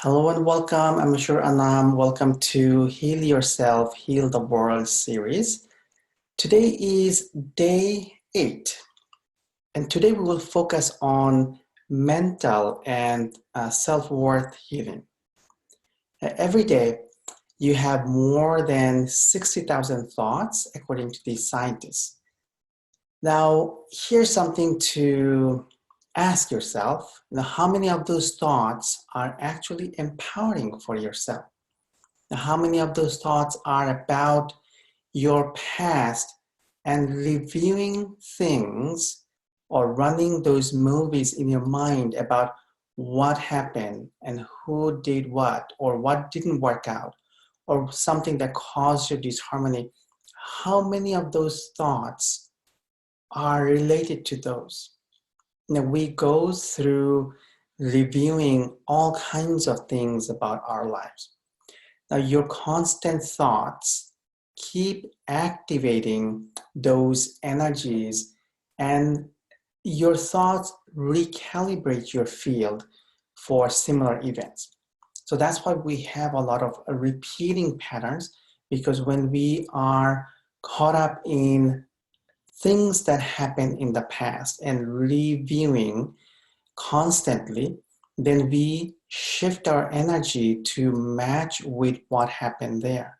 Hello and welcome. I'm sure Anam. Welcome to Heal Yourself, Heal the World series. Today is day 8, and today we will focus on mental and self-worth healing. Every day, you have more than 60,000 thoughts, according to these scientists. Now, here's something to ask yourself. How many of those thoughts are actually empowering for yourself? Now, how many of those thoughts are about your past and reviewing things or running those movies in your mind about what happened and who did what or what didn't work out or something that caused you disharmony? How many of those thoughts are related to those? Now, we go through reviewing all kinds of things about our lives. Now, your constant thoughts keep activating those energies, and your thoughts recalibrate your field for similar events. So that's why we have a lot of repeating patterns, because when we are caught up in things that happened in the past and reviewing constantly, then we shift our energy to match with what happened there.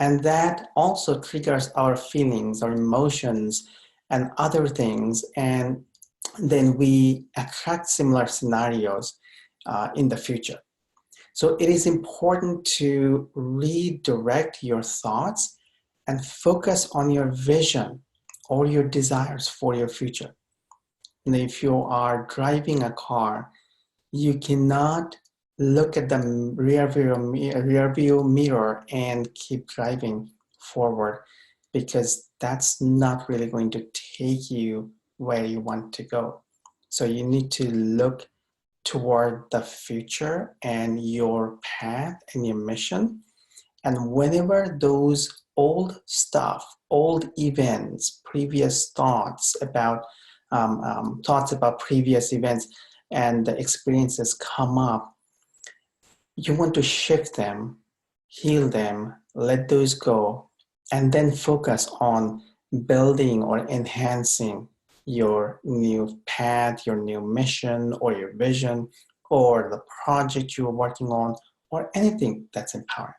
And that also triggers our feelings, our emotions, and other things. And then we attract similar scenarios in the future. So it is important to redirect your thoughts and focus on your vision or your desires for your future. And if you are driving a car, you cannot look at the rear view mirror and keep driving forward, because that's not really going to take you where you want to go. So you need to look toward the future and your path and your mission. And whenever those old stuff, old events, previous thoughts about previous events and the experiences come up, you want to shift them, heal them, let those go, and then focus on building or enhancing your new path, your new mission, or your vision, or the project you're working on, or anything that's empowering.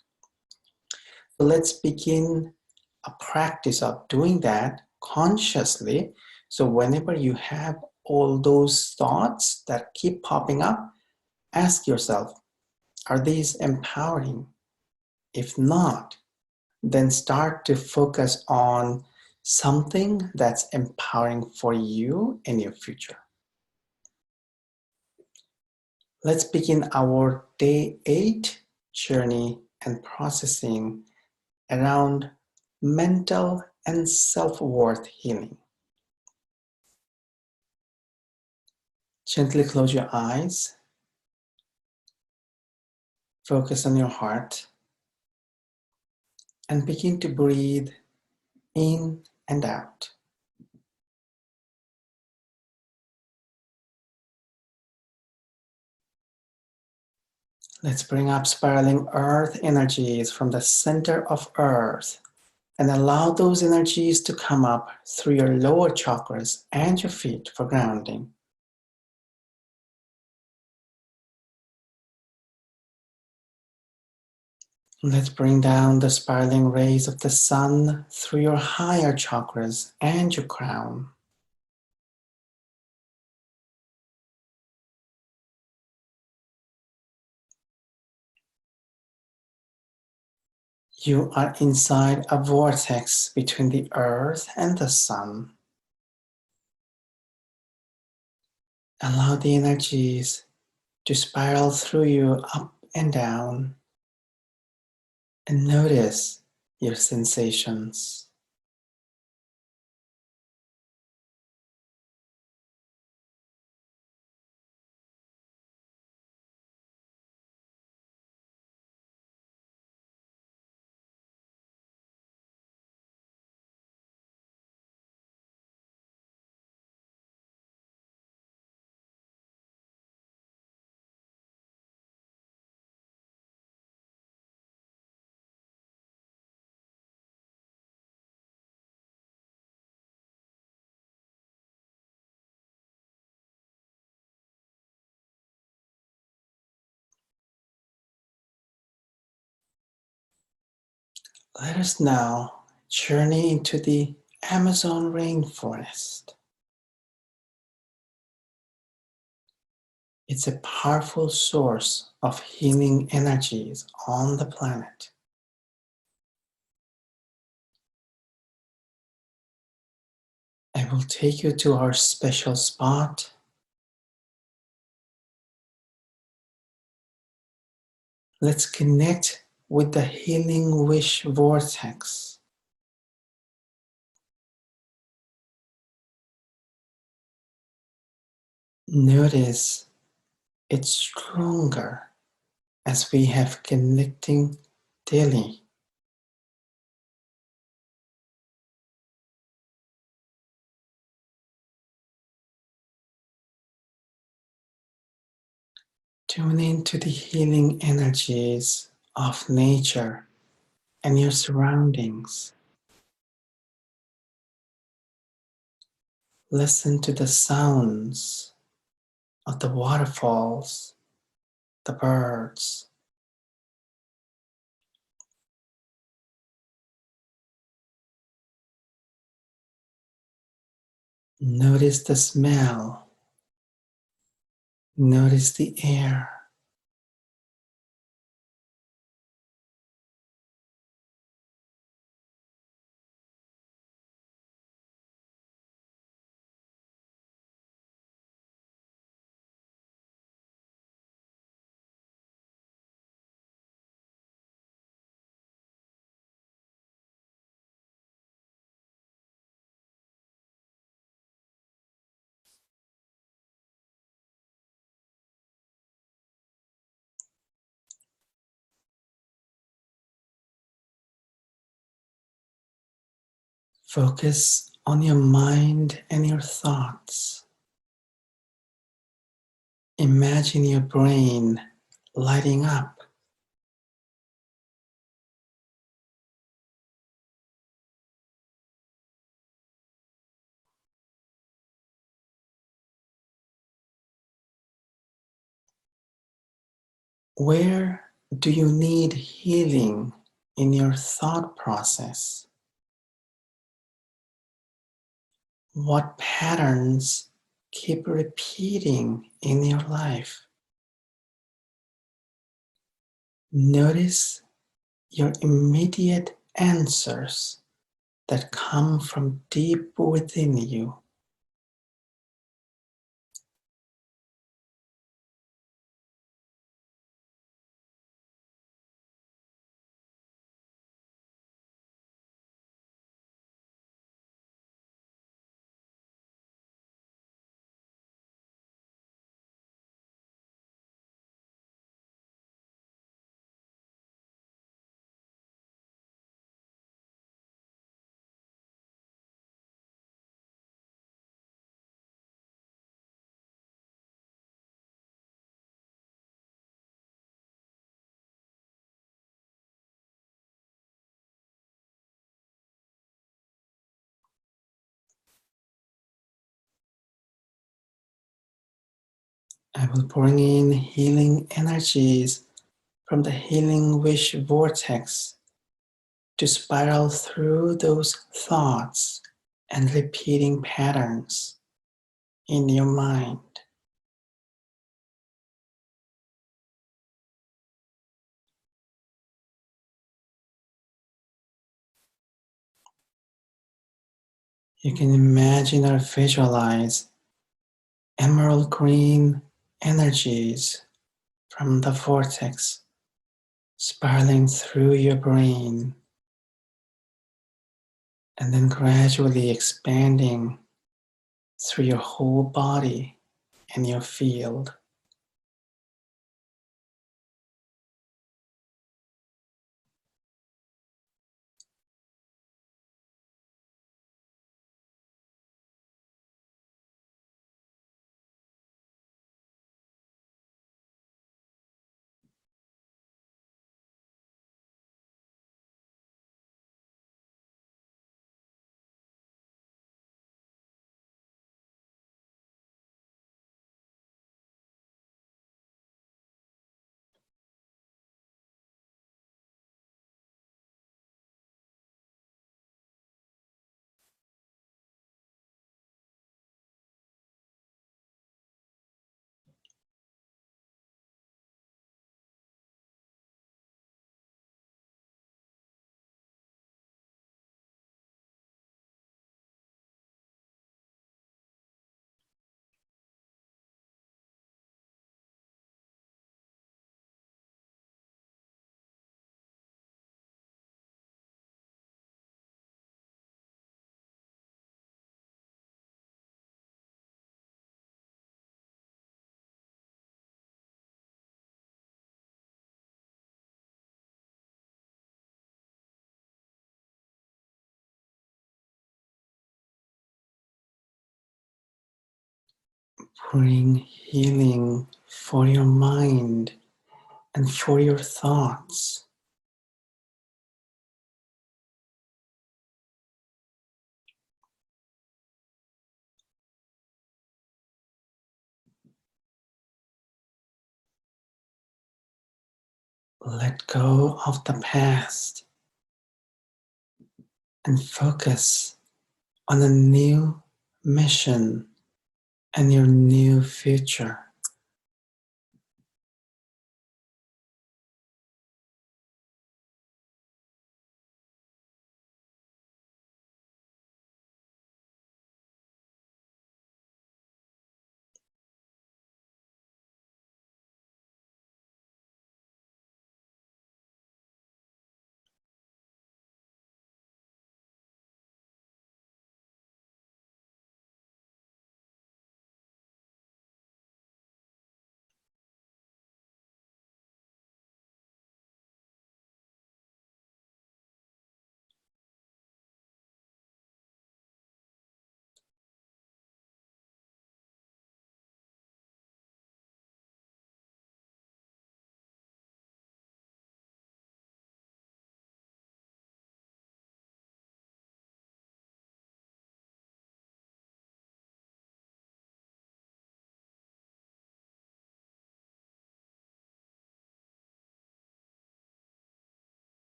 So let's begin a practice of doing that consciously. So whenever you have all those thoughts that keep popping up, ask yourself, are these empowering? If not, then start to focus on something that's empowering for you in your future. Let's begin our day 8 journey and processing around mental and self-worth healing. Gently close your eyes. Focus on your heart and begin to breathe in and out. Let's bring up spiraling earth energies from the center of earth and allow those energies to come up through your lower chakras and your feet for grounding. Let's bring down the spiraling rays of the sun through your higher chakras and your crown. You are inside a vortex between the earth and the sun. Allow the energies to spiral through you up and down, and notice your sensations. Let us now journey into the Amazon rainforest. It's a powerful source of healing energies on the planet. I will take you to our special spot. Let's connect with the healing wish vortex. Notice it's stronger as we have connecting daily. Tune into the healing energies of nature and your surroundings. Listen to the sounds of the waterfalls, the birds. Notice the smell. Notice the air. Focus on your mind and your thoughts. Imagine your brain lighting up. Where do you need healing in your thought process? What patterns keep repeating in your life? Notice your immediate answers that come from deep within you. I will bring in healing energies from the healing wish vortex to spiral through those thoughts and repeating patterns in your mind. You can imagine or visualize emerald green energies from the vortex spiraling through your brain and then gradually expanding through your whole body and your field. bring healing for your mind and for your thoughts. Let go of the past and focus on a new mission and your new future.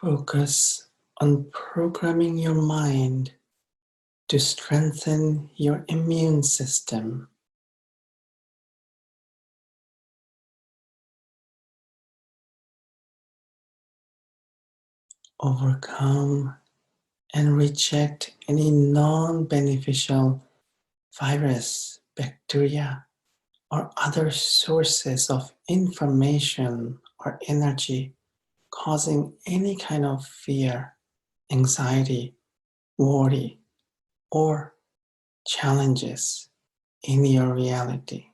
Focus on programming your mind to strengthen your immune system. Overcome and reject any non-beneficial virus, bacteria, or other sources of information or energy causing any kind of fear, anxiety, worry, or challenges in your reality.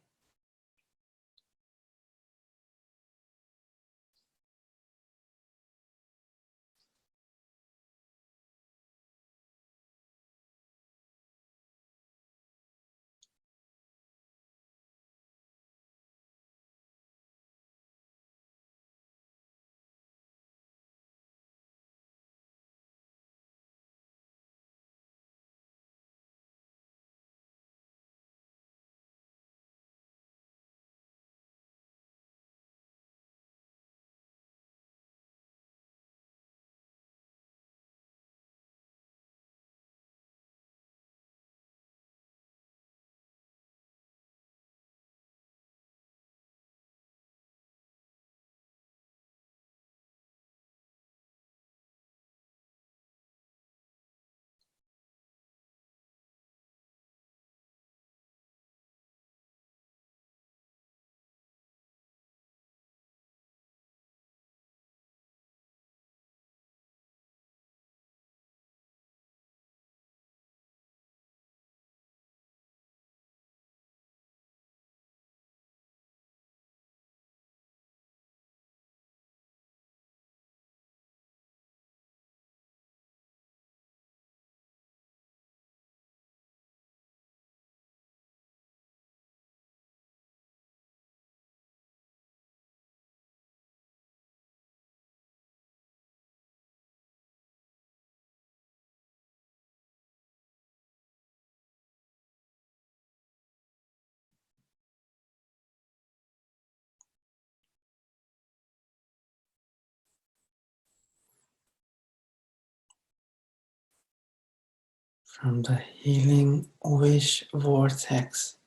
From the healing wish vortex,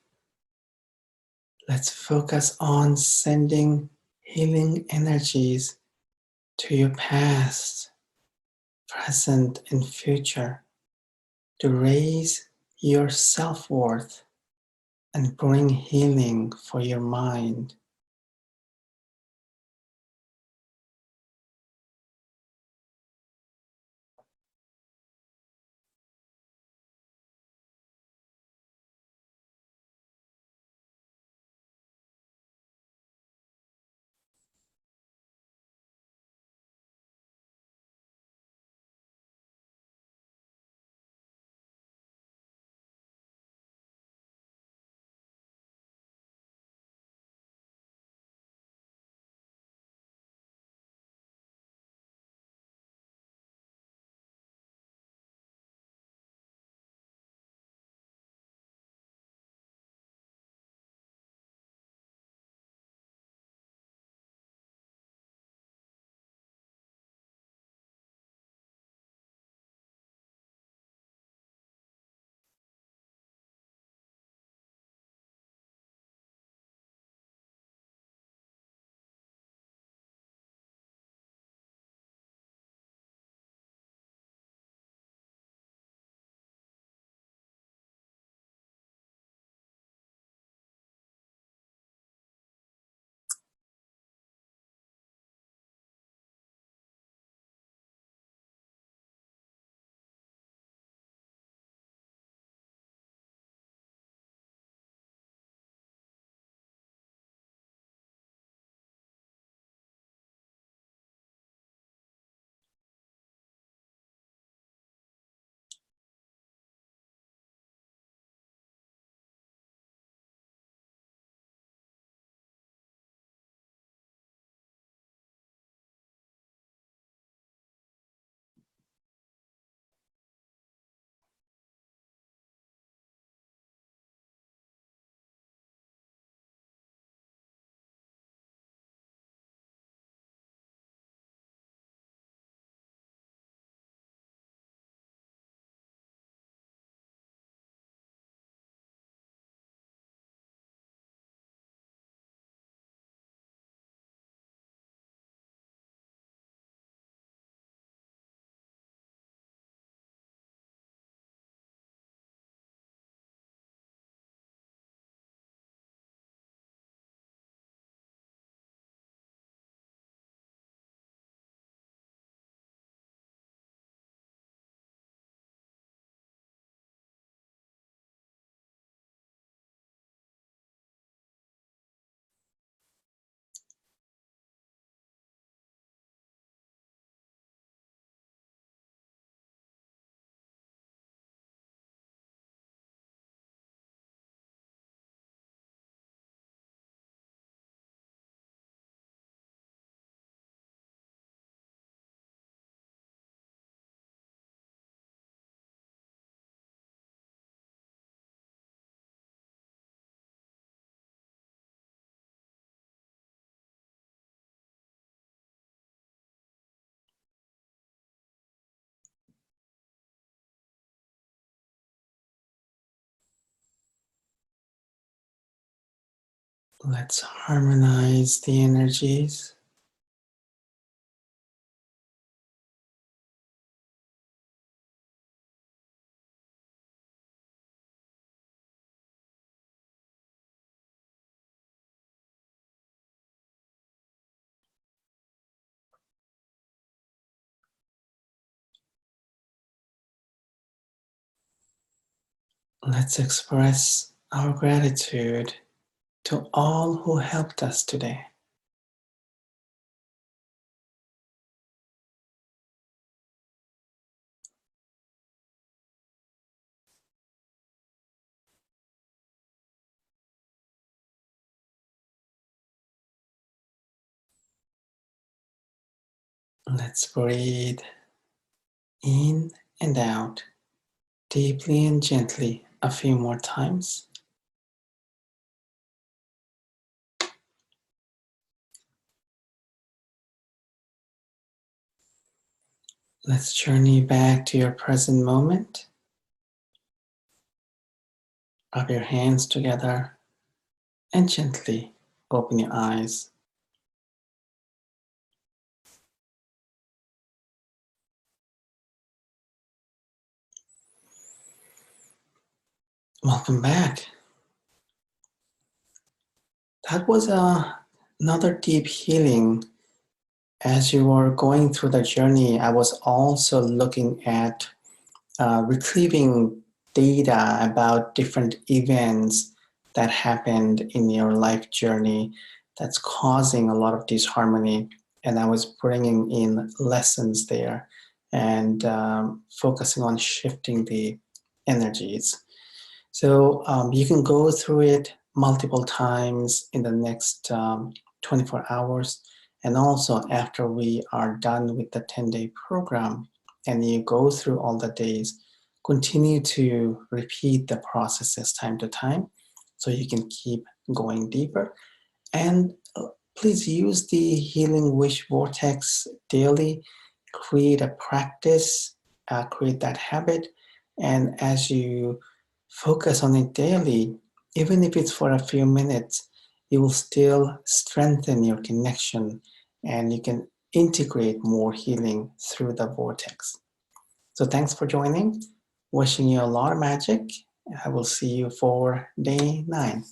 let's focus on sending healing energies to your past, present, and future to raise your self-worth and bring healing for your mind. Let's harmonize the energies. Let's express our gratitude to all who helped us today. Let's breathe in and out, deeply and gently, a few more times. Let's journey back to your present moment. Rub your hands together and gently open your eyes. Welcome back. That was another deep healing. As you were going through the journey, I was also looking at retrieving data about different events that happened in your life journey that's causing a lot of disharmony. And I was bringing in lessons there and focusing on shifting the energies. So you can go through it multiple times in the next 24 hours. And also after we are done with the 10-day program and you go through all the days, continue to repeat the processes time to time so you can keep going deeper. And please use the Healing Wish Vortex daily. Create a practice, create that habit. And as you focus on it daily, even if it's for a few minutes, you will still strengthen your connection and you can integrate more healing through the vortex. So thanks for joining. Wishing you a lot of magic. I will see you for day 9.